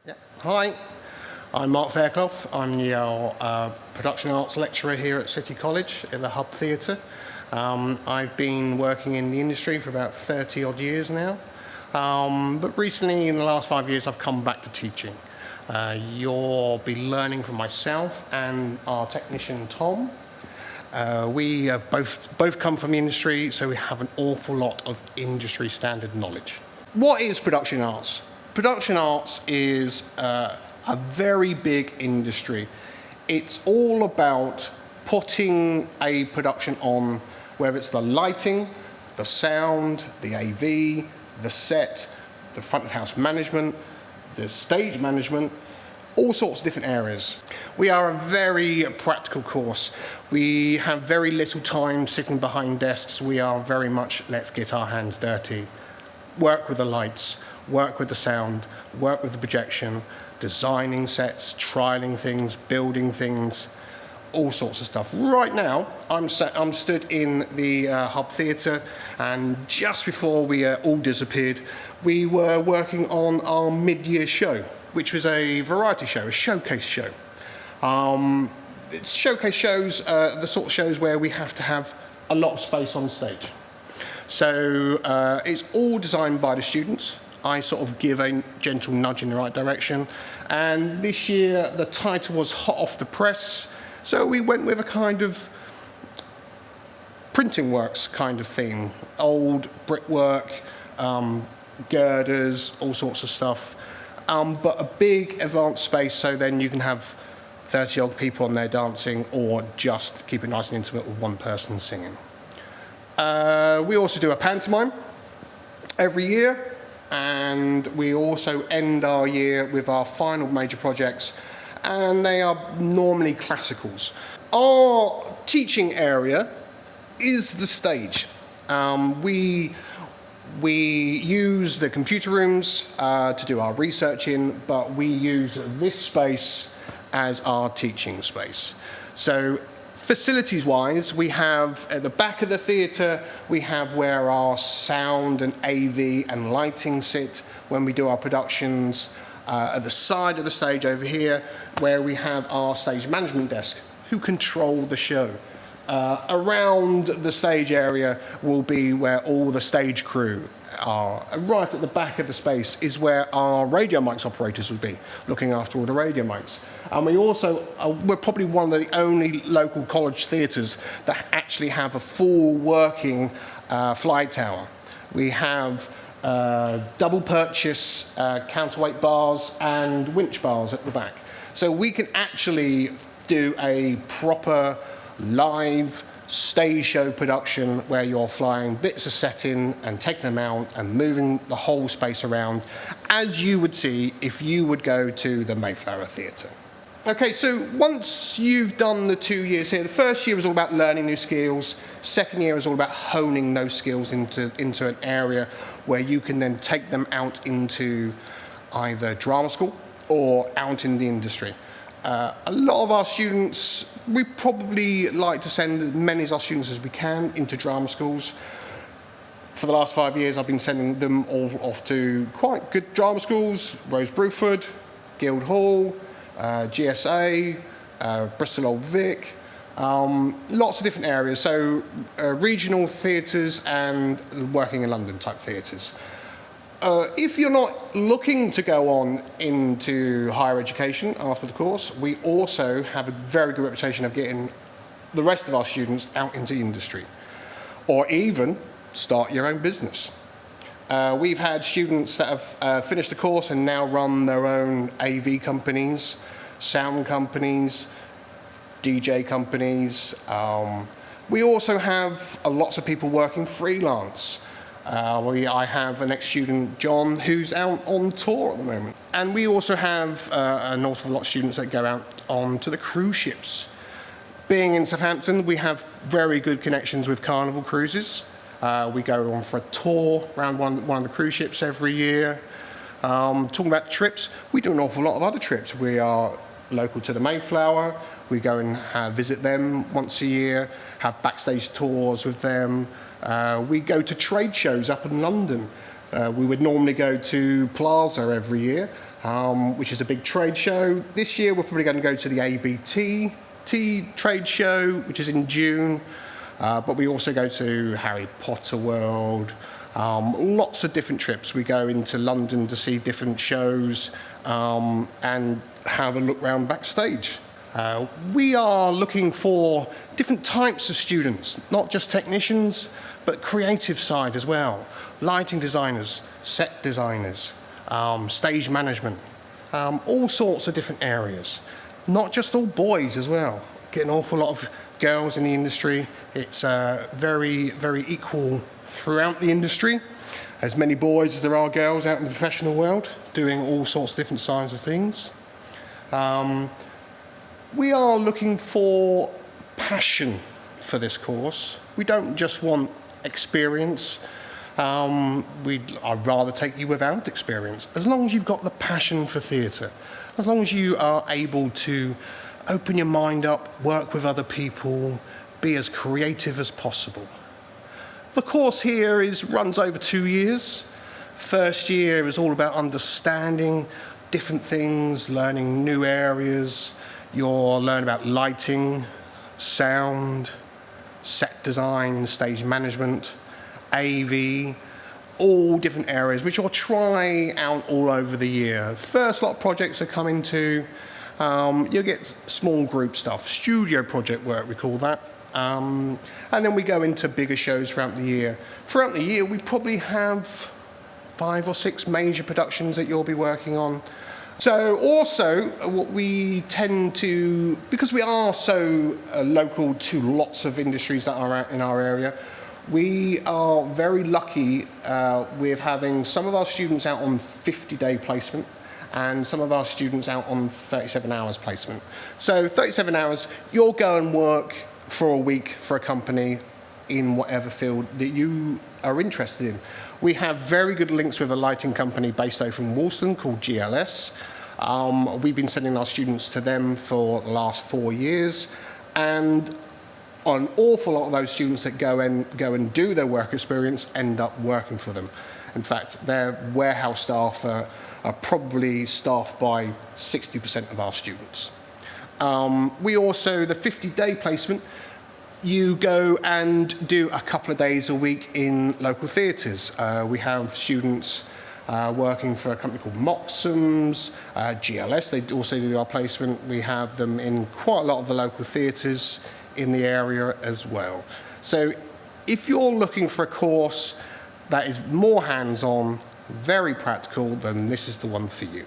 Yeah. Hi, I'm Mark Fairclough. I'm your production arts lecturer here at City College in the Hub Theatre. I've been working in the industry for about 30 odd years now, but recently in the last 5 years I've come back to teaching. You'll be learning from myself and our technician Tom. We have both come from the industry, so we have an awful lot of industry standard knowledge. What is production arts? Production arts is a very big industry. It's all about putting a production on, whether it's the lighting, the sound, the AV, the set, the front of house management, the stage management, all sorts of different areas. We are a very practical course. We have very little time sitting behind desks. We are very much, let's get our hands dirty. Work with the lights, work with the sound, work with the projection, designing sets, trialing things, building things, all sorts of stuff. Right now, I'm stood in the Hub Theatre, and just before we all disappeared, we were working on our mid-year show, which was a variety show, a showcase show. It's showcase shows, the sort of shows where we have to have a lot of space on stage. So it's all designed by the students. I sort of give a gentle nudge in the right direction. And this year, the title was hot off the press. So we went with a kind of printing works kind of theme. Old brickwork, girders, all sorts of stuff. But a big advanced space, so then you can have 30 odd people on there dancing, or just keep it nice and intimate with one person singing. We also do a pantomime every year, and we also end our year with our final major projects, and they are normally classicals. Our teaching area is the stage. We use the computer rooms to do our research in, but we use this space as our teaching space. So facilities-wise, we have at the back of the theatre, we have where our sound and AV and lighting sit when we do our productions. At the side of the stage over here, where we have our stage management desk, who control the show. Around the stage area will be where all the stage crew are. Right at the back of the space is where our radio mics operators would be, looking after all the radio mics. And we also, we're probably one of the only local college theatres that actually have a full working fly tower. We have double purchase counterweight bars and winch bars at the back. So we can actually do a proper live stage show production where you're flying bits of set in and taking them out and moving the whole space around, as you would see if you would go to the Mayflower Theatre. Okay, so once you've done the 2 years here, the first year was all about learning new skills. Second year was all about honing those skills into an area where you can then take them out into either drama school or out in the industry. A lot of our students, we probably like to send as many of our students as we can into drama schools. For the last 5 years, I've been sending them all off to quite good drama schools: Rose Bruford, Guildhall, GSA, Bristol Old Vic, lots of different areas. So regional theatres and working in London type theatres. If you're not looking to go on into higher education after the course, we also have a very good reputation of getting the rest of our students out into industry, or even start your own business. We've had students that have finished the course and now run their own AV companies, sound companies, DJ companies. We also have lots of people working freelance. I have an ex-student, John, who's out on tour at the moment. And we also have an awful lot of students that go out onto the cruise ships. Being in Southampton, we have very good connections with Carnival Cruises. We go on for a tour around one of the cruise ships every year. Talking about trips, we do an awful lot of other trips. We are local to the Mayflower. We go and visit them once a year, have backstage tours with them. We go to trade shows up in London. We would normally go to Plaza every year, which is a big trade show. This year we're probably going to go to the ABT trade show, which is in June, but we also go to Harry Potter World, lots of different trips. We go into London to see different shows and have a look round backstage. We are looking for different types of students, not just technicians, but creative side as well. Lighting designers, set designers, stage management, all sorts of different areas. Not just all boys as well. Get an awful lot of girls in the industry. It's very, very equal throughout the industry. As many boys as there are girls out in the professional world, doing all sorts of different sides of things. We are looking for passion for this course. We don't just want experience. I'd rather take you without experience, as long as you've got the passion for theatre, as long as you are able to open your mind up, work with other people, be as creative as possible. The course here runs over 2 years. First year is all about understanding different things, learning new areas. You'll learn about lighting, sound, set design, stage management, AV, all different areas which you'll try out all over the year. First lot of projects are coming to, you'll get small group stuff, studio project work we call that, and then we go into bigger shows throughout the year. Throughout the year we probably have 5 or 6 major productions that you'll be working on. So also what we tend to, because we are so local to lots of industries that are in our area, we are very lucky with having some of our students out on 50-day placement and some of our students out on 37 hours placement. So 37 hours, you'll go and work for a week for a company in whatever field that you are interested in. We have very good links with a lighting company based over in Wolston called GLS. We've been sending our students to them for the last 4 years, and an awful lot of those students that go and do their work experience end up working for them. In fact, their warehouse staff are probably staffed by 60% of our students. We also, the 50-day placement, you go and do a couple of days a week in local theatres. We have students working for a company called Moxham's, GLS, they also do our placement. We have them in quite a lot of the local theatres in the area as well. So if you're looking for a course that is more hands-on, very practical, then this is the one for you.